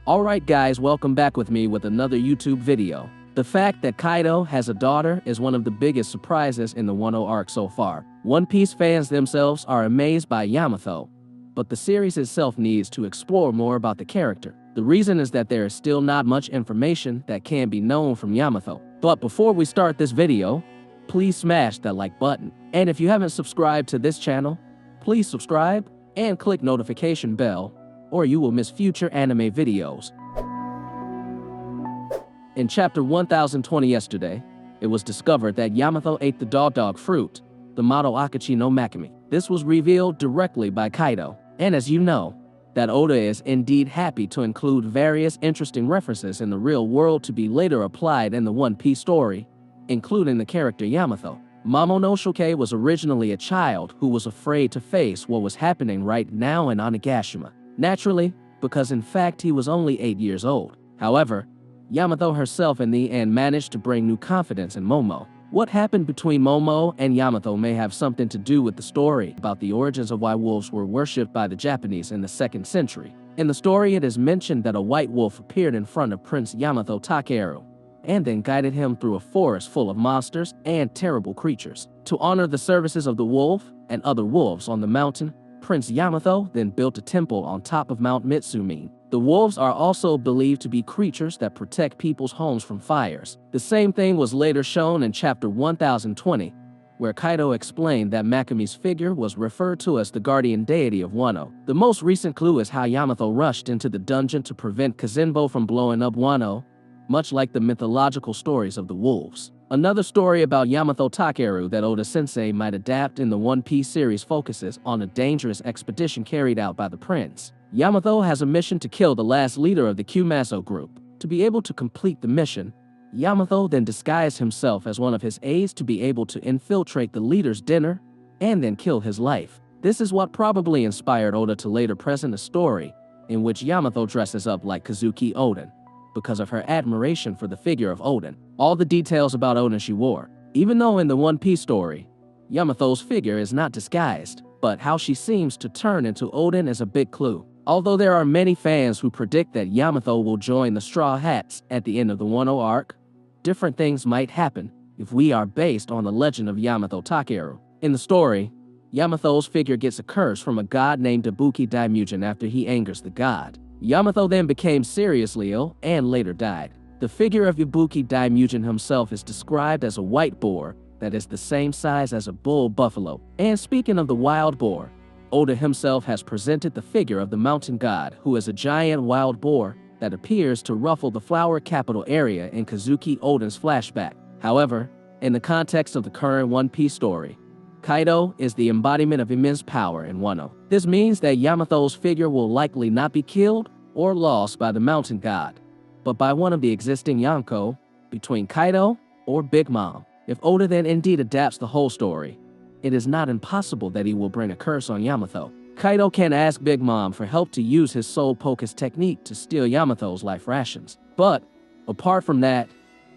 Alright guys, welcome back with me with another YouTube video. The fact that Kaido has a daughter is one of the biggest surprises in the Wano arc so far. One Piece fans themselves are amazed by Yamato, but the series itself needs to explore more about the character. The reason is that there is still not much information that can be known from Yamato. But before we start this video, please smash that like button. And if you haven't subscribed to this channel, please subscribe and click notification bell, or you will miss future anime videos. In chapter 1020 yesterday, it was discovered that Yamato ate the dog fruit, the Mato Akachi no Makami. This was revealed directly by Kaido, and as you know, that Oda is indeed happy to include various interesting references in the real world to be later applied in the One Piece story, including the character Yamato. Momonosuke was originally a child who was afraid to face what was happening right now in Onigashima. Naturally, because in fact he was only 8 years old. However, Yamato herself in the end managed to bring new confidence in Momo. What happened between Momo and Yamato may have something to do with the story about the origins of why wolves were worshipped by the Japanese in the 2nd century. In the story, it is mentioned that a white wolf appeared in front of Prince Yamato Takeru, and then guided him through a forest full of monsters and terrible creatures. To honor the services of the wolf and other wolves on the mountain, Prince Yamato then built a temple on top of Mount Mitsumine. The wolves are also believed to be creatures that protect people's homes from fires. The same thing was later shown in chapter 1020, where Kaido explained that Makami's figure was referred to as the guardian deity of Wano. The most recent clue is how Yamato rushed into the dungeon to prevent Kazenbo from blowing up Wano, much like the mythological stories of the wolves. Another story about Yamato Takeru that Oda-sensei might adapt in the One Piece series focuses on a dangerous expedition carried out by the prince. Yamato has a mission to kill the last leader of the Kumaso group. To be able to complete the mission, Yamato then disguised himself as one of his aides to be able to infiltrate the leader's dinner and then kill his life. This is what probably inspired Oda to later present a story in which Yamato dresses up like Kazuki Oden, because of her admiration for the figure of Oden. All the details about Oden she wore. Even though in the One Piece story, Yamato's figure is not disguised, but how she seems to turn into Oden is a big clue. Although there are many fans who predict that Yamato will join the Straw Hats at the end of the Wano arc, different things might happen if we are based on the legend of Yamato Takeru. In the story, Yamato's figure gets a curse from a god named Ibuki Daimujin after he angers the god. Yamato then became seriously ill and later died. The figure of Ibuki Daimujin himself is described as a white boar that is the same size as a bull buffalo. And speaking of the wild boar, Oda himself has presented the figure of the mountain god, who is a giant wild boar that appears to ruffle the flower capital area in Kazuki Oden's flashback. However, in the context of the current One Piece story, Kaido is the embodiment of immense power in Wano. This means that Yamato's figure will likely not be killed or lost by the mountain god, but by one of the existing Yonko, between Kaido or Big Mom. If Oda then indeed adapts the whole story, it is not impossible that he will bring a curse on Yamato. Kaido can ask Big Mom for help to use his soul pocus technique to steal Yamato's life rations. But, apart from that,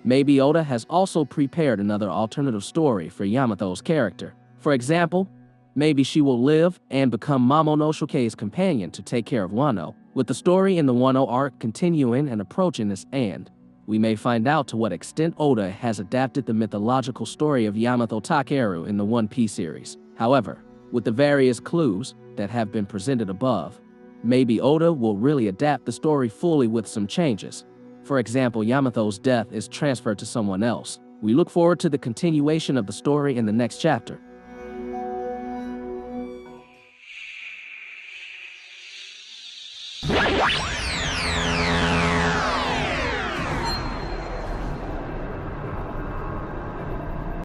maybe Oda has also prepared another alternative story for Yamato's character. For example, maybe she will live and become Momonosuke's companion to take care of Wano. With the story in the Wano arc continuing and approaching its end, we may find out to what extent Oda has adapted the mythological story of Yamato Takeru in the One Piece series. However, with the various clues that have been presented above, maybe Oda will really adapt the story fully with some changes. For example, Yamato's death is transferred to someone else. We look forward to the continuation of the story in the next chapter.